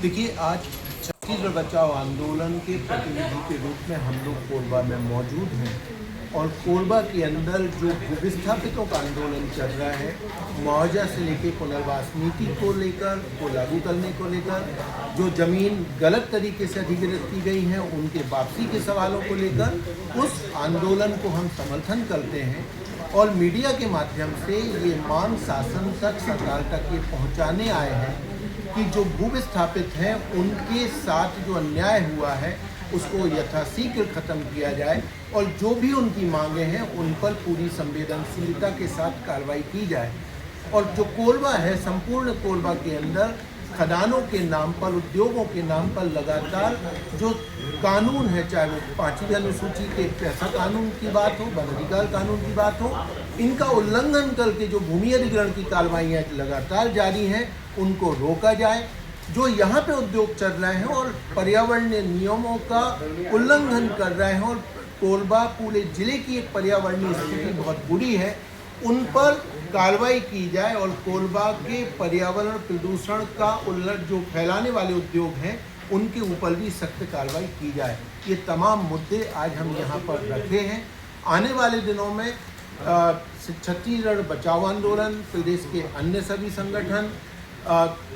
देखिए, आज छत्तीसगढ़ बचाओ आंदोलन के प्रतिनिधि के रूप में हम लोग कोरबा में मौजूद हैं और कोरबा के अंदर जो विस्थापितों का आंदोलन चल रहा है, मुआवजा से लेकर पुनर्वास नीति को लेकर, को लागू करने को लेकर, जो ज़मीन गलत तरीके से अधिग्रहित की गई हैं उनके वापसी के सवालों को लेकर, उस आंदोलन को हम समर्थन करते हैं और मीडिया के माध्यम से ये मांग शासन तक, सरकार तक ये पहुँचाने आए हैं कि जो भूविस्थापित हैं उनके साथ जो अन्याय हुआ है उसको यथाशीघ्र खत्म किया जाए और जो भी उनकी मांगे हैं उन पर पूरी संवेदनशीलता के साथ कार्रवाई की जाए। और जो कोरबा है, संपूर्ण कोरबा के अंदर खदानों के नाम पर, उद्योगों के नाम पर लगातार जो कानून है, चाहे वो 5वीं अनुसूची के पैसा कानून की बात हो, वन अधिकार कानून की बात हो, इनका उल्लंघन करके जो भूमि अधिग्रहण की कार्रवाइयाँ लगातार जारी हैं उनको रोका जाए। जो यहाँ पे उद्योग चल रहे हैं और पर्यावरणीय नियमों का उल्लंघन कर रहे हैं और कोरबा पूरे जिले की एक पर्यावरणीय स्थिति बहुत बुरी है, उन पर कार्रवाई की जाए और कोरबा के पर्यावरण प्रदूषण का जो फैलाने वाले उद्योग हैं उनके ऊपर भी सख्त कार्रवाई की जाए। ये तमाम मुद्दे आज हम यहाँ पर रखे हैं। आने वाले दिनों में छत्तीसगढ़ बचाओ आंदोलन, प्रदेश के अन्य सभी संगठन,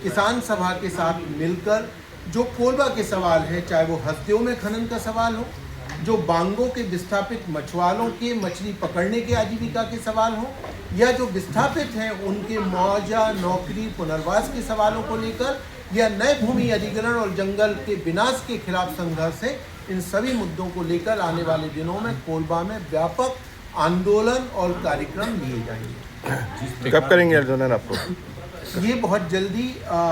किसान सभा के साथ मिलकर जो कोरबा के सवाल हैं, चाहे वो हस्तियों में खनन का सवाल हो, जो बांगों के विस्थापित मछुआरों के मछली पकड़ने के आजीविका के सवाल हो, या जो विस्थापित हैं उनके मुआवजा, नौकरी, पुनर्वास के सवालों को लेकर, या नए भूमि अधिग्रहण और जंगल के विनाश के खिलाफ संघर्ष है, इन सभी मुद्दों को लेकर आने वाले दिनों में कोरबा में व्यापक आंदोलन और कार्यक्रम लिए जाएंगे। कब करेंगे आंदोलन आपको? ये बहुत जल्दी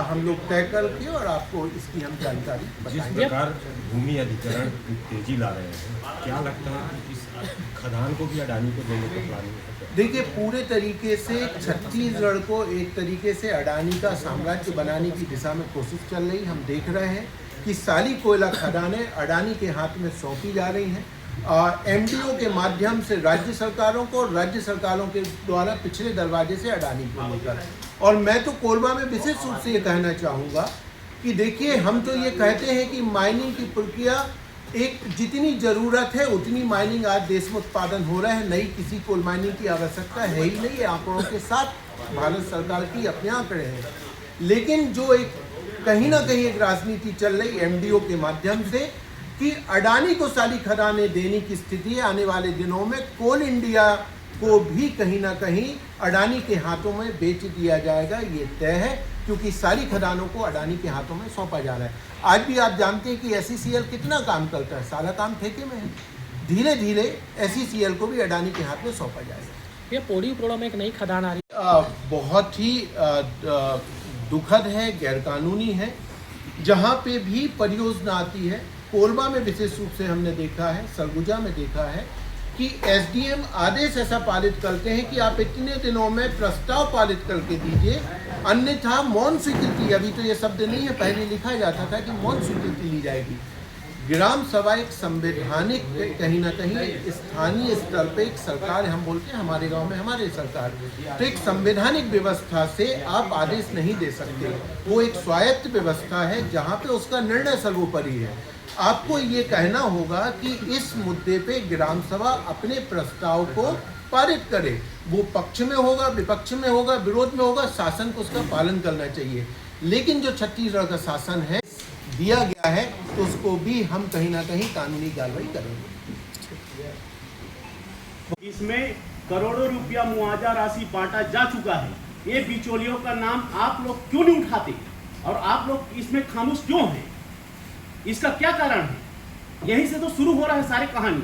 हम लोग तय करके और आपको इसकी हम जानकारी बताएंगे। जिस प्रकार भूमि अधिग्रहण की तेजी ला रहे हैं, क्या लगता है कि इस खदान को भी अडानी को देने का प्लानिंग है? देखिए, पूरे तरीके से छत्तीसगढ़ को एक तरीके से अडानी का साम्राज्य बनाने की दिशा में कोशिश चल रही। हम देख रहे हैं कि सारी कोयला खदानें अडानी के हाथ में सौंपी जा रही हैं। एमडीओ के माध्यम से राज्य सरकारों को और राज्य सरकारों के द्वारा पिछले दरवाजे से अडानी को लेकर। और मैं तो कोरबा में विशेष रूप से ये कहना चाहूँगा कि देखिए, हम तो ये कहते हैं कि माइनिंग की प्रक्रिया एक जितनी ज़रूरत है उतनी माइनिंग आज देश में उत्पादन हो रहा है। नई किसी कोल माइनिंग की आवश्यकता है ही नहीं। आंकड़ों के साथ भारत सरकार की अपने आंकड़े हैं, लेकिन जो एक कहीं ना कहीं एक राजनीति चल रही एमडीओ के माध्यम से कि अडानी को सारी खदानें देने की स्थिति है। आने वाले दिनों में कोल इंडिया को भी कहीं ना कहीं अडानी के हाथों में बेच दिया जाएगा, ये तय है, क्योंकि सारी खदानों को अडानी के हाथों में सौंपा जा रहा है। आज भी आप जानते हैं कि एसईसीएल कितना काम करता है, सारा काम ठेके में है। धीरे धीरे एसईसीएल को भी अडानी के हाथ में सौंपा जाएगा। ये पौड़ी उपरोड़ा में एक नई खदान आ रही बहुत ही दुखद है, गैरकानूनी है। जहाँ पे भी परियोजना आती है, कोरबा में विशेष रूप से हमने देखा है, सरगुजा में देखा है कि एसडीएम आदेश ऐसा पारित करते हैं कि आप इतने दिनों में प्रस्ताव पारित करके दीजिए, अन्यथा मौन स्वीकृति, अभी तो ये शब्द नहीं है, पहले लिखा जाता था कि मौन स्वीकृति ली जाएगी। ग्राम सभा एक संवैधानिक, कहीं ना कहीं स्थानीय स्तर पे एक सरकार, हम बोलते हैं हमारे गांव में हमारे सरकार, तो एक संवैधानिक व्यवस्था से आप आदेश नहीं दे सकते। वो एक स्वायत्त व्यवस्था है जहाँ पे उसका निर्णय सर्वोपरि है। आपको ये कहना होगा कि इस मुद्दे पे ग्राम सभा अपने प्रस्ताव को पारित करे। वो पक्ष में होगा, विपक्ष में होगा, विरोध में होगा, शासन को उसका पालन करना चाहिए। लेकिन जो छत्तीसगढ़ का शासन है दिया गया है, तो उसको भी हम कहीं ना कहीं कानूनी कार्रवाई करेंगे। इसमें करोड़ों रुपया मुआवजा राशि बांटा जा चुका है। ये बिचौलियों का नाम आप लोग क्यों नहीं उठाते और आप लोग इसमें खामोश क्यों हैं? इसका क्या कारण है? यहीं से तो शुरू हो रहा है सारी कहानी।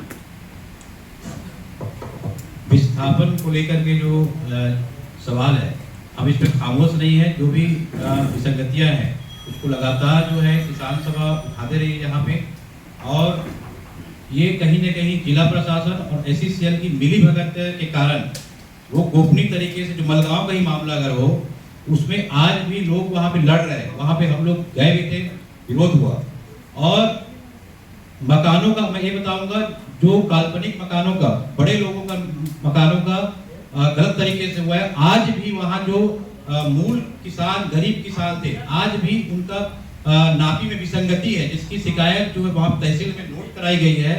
विस्थापन को लेकर के जो सवाल है, हम इस पर खामोश नहीं है। जो भी विसंगतियां हैं उसको लगातार जो है किसान सभा उठाते रही है यहाँ पे, और ये कहीं न कहीं जिला प्रशासन और एसईसीएल की मिलीभगत के कारण वो गोपनीय तरीके से, जो मलगांव का ही मामला अगर हो, उसमें आज भी लोग वहाँ पे लड़ रहे हैं। वहाँ पे हम लोग गए भी थे, विरोध हुआ। और मकानों का मैं ये बताऊंगा, जो काल्पनिक मकानों का, बड़े लोगों का मकानों का गलत तरीके से हुआ है। आज भी वहाँ जो मूल किसान, गरीब किसान थे, आज भी उनका नापी में विसंगति है, जिसकी शिकायत जो है वहाँ तहसील में नोट कराई गई है।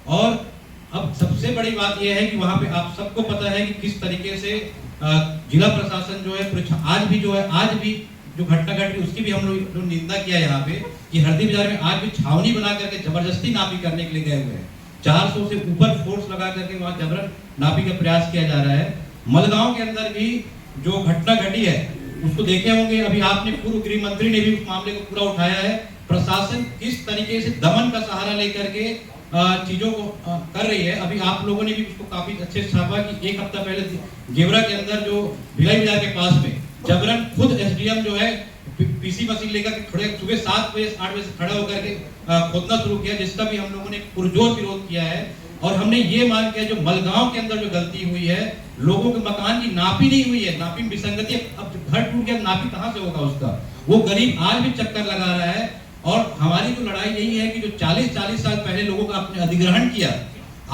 और अब सबसे बड़ी बात यह है कि वहाँ पे आप सबको पता है कि किस तरीके से जिला प्रशासन जो है आज भी जो घटना घट रही उसकी भी हम लोग निंदा किया यहाँ पे कि हरदी बाजार में आज भी छावनी बना करके जबरदस्ती नापी करने के लिए गए हुए हैं। 400 से ऊपर फोर्स लगा करके वहाँ जबरन नापी का प्रयास किया जा रहा है। मलगांव के अंदर भी जो घटना घटी है उसको देखे होंगे, अभी आपने पूर्व गृह मंत्री ने भी उस मामले को पूरा उठाया है। प्रशासन किस तरीके से दमन का सहारा लेकर के चीजों को कर रही है। अभी आप लोगों ने भी उसको काफी अच्छे से छापा कि एक हफ्ता पहले गेवरा के अंदर जो भिलाई बाजार के पास में जबरन खुद एसडीएम जो है पीसी मशीन लेकर के खड़े सुबह 7 बजे 8 बजे से खड़ा होकर के खोदना शुरू किया, जिसका भी हम लोगों ने पुरजोर विरोध किया है। और हमने ये मांग किया जो मलगांव के अंदर जो गलती हुई है, लोगों के मकान की नापी नहीं हुई है, नापी में विसंगति, अब घर टूट गया नापी कहां से होगा उसका। वो गरीब आज भी चक्कर लगा रहा है। और हमारी तो लड़ाई यही है कि जो 40 साल पहले लोगों का आपने अधिग्रहण किया,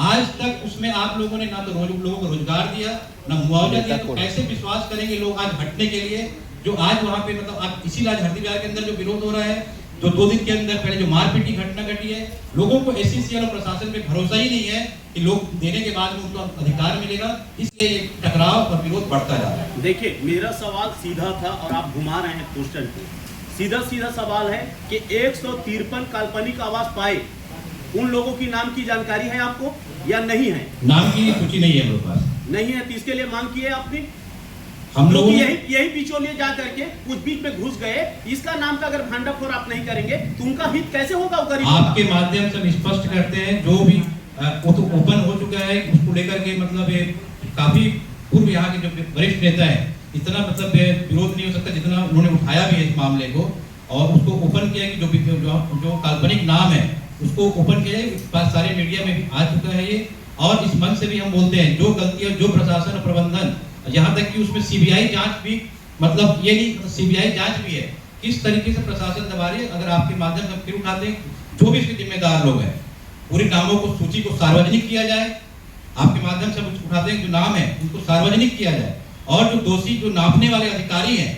आज तक उसमें आप लोगों ने ना तो लोगों को रोजगार दिया, ना मुआवजा दिया, तो कैसे विश्वास करेंगे लोग आज हटने के लिए। जो आज वहाँ पे मतलब आप इसीलिए हरदी बाजार के अंदर जो विरोध हो रहा है, तो 2 दिन के अंदर पहले जो मारपीट की घटना घटी है, लोगों को एससीसीएल और प्रशासन पे भरोसा ही नहीं है कि लोग देने के बाद में उनको अधिकार मिलेगा, इसलिए टकराव और विरोध बढ़ता जा रहा है। देखिए, मेरा सवाल सीधा था और आप घुमा रहे हैं क्वेश्चन को। सीधा सवाल है कि 153 काल्पनिक आवास पाए, उन लोगों की नाम की जानकारी है आपको या नहीं है? नाम की सूची नहीं है मेरे पास। नहीं है, तो इसके लिए मांग की है आपने? हम लोग यही बिचौलिए जा करके कुछ बीच में घुस गए, इसका नाम का अगर भांडाफोड़ आप नहीं करेंगे तो उनका हित कैसे होगा? आपके माध्यम से हम स्पष्ट करते हैं, जो भी वो तो ओपन हो चुका है, उसको लेकर के मतलब काफी पूर्व यहाँ के जो वरिष्ठ नेता है, इतना मतलब विरोध नहीं हो सकता जितना उन्होंने उठाया भी है इस मामले को, और उसको ओपन किया कि जो काल्पनिक नाम है उसको ओपन किया है। सारे मीडिया में भी आ चुका है ये। और इस मंच से भी हम बोलते हैं जो गलतियां जो प्रशासन और प्रबंधन, यहाँ तक कि उसमें सीबीआई जांच भी, मतलब ये नहीं, सीबीआई जांच भी है, किस तरीके से प्रशासन दबा रही है। अगर आपके माध्यम से फिर उठाते हैं, जो भी इसके जिम्मेदार लोग हैं, पूरे नामों को सूची को सार्वजनिक किया जाए। आपके माध्यम से हम उठाते हैं जो नाम है उनको सार्वजनिक किया जाए, और जो दोषी जो नापने वाले अधिकारी हैं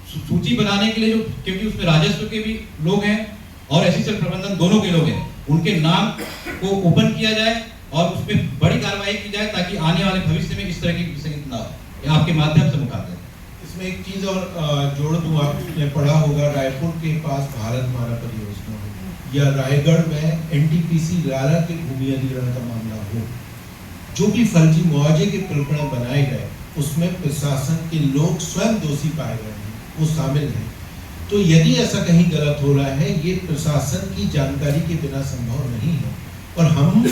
सूची बनाने के लिए, जो क्योंकि उसमें राजस्व के भी लोग हैं और एससीसीएल प्रबंधन दोनों के लोग हैं, उनके नाम को ओपन किया जाए और उसमें बड़ी कार्रवाई की जाए, ताकि आने वाले भविष्य में इस तरह की विसंगति ना हो। आपके माध्यम से मुखाते हैं। इसमें एक चीज और जोड़ दूं, आपने पढ़ा होगा रायपुर के पास भारत माला परियोजना हो या रायगढ़ में एनटीपीसी लारा के भूमि अधिग्रहण का मामला हो, जो भी फर्जी मुआवजे के प्रकरण बनाए गए उसमें प्रशासन के लोग स्वयं दोषी पाए गए हैं, वो शामिल हैं। तो यदि ऐसा कहीं गलत हो रहा है, ये प्रशासन की जानकारी के बिना संभव नहीं है। और हम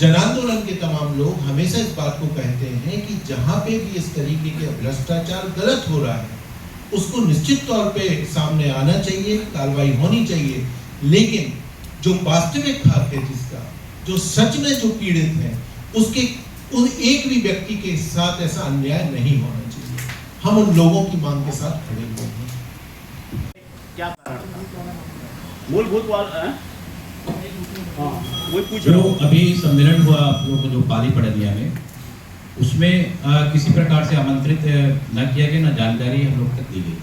जन आंदोलन के तमाम लोग हमेशा इस बात को कहते हैं कि जहाँ पे भी इस तरीके के भ्रष्टाचार गलत हो रहा है उसको निश्चित तौर पे सामने आना चाहिए, कार्रवाई होनी चाहिए, लेकिन जो वास्तविक हक है जिसका, जो सच में जो पीड़ित है, उसके उन एक भी व्यक्ति के साथ ऐसा अन्याय नहीं होना चाहिए। हम उन लोगों की मांग के साथ खड़े हुए हैं। क्या कारण था? मूलभूत वाला जो अभी सम्मेलन हुआ आप लोगों को जो पाली पड़निया में, उसमें किसी प्रकार से आमंत्रित न किया गया, न जानकारी हम लोग तक दी गई।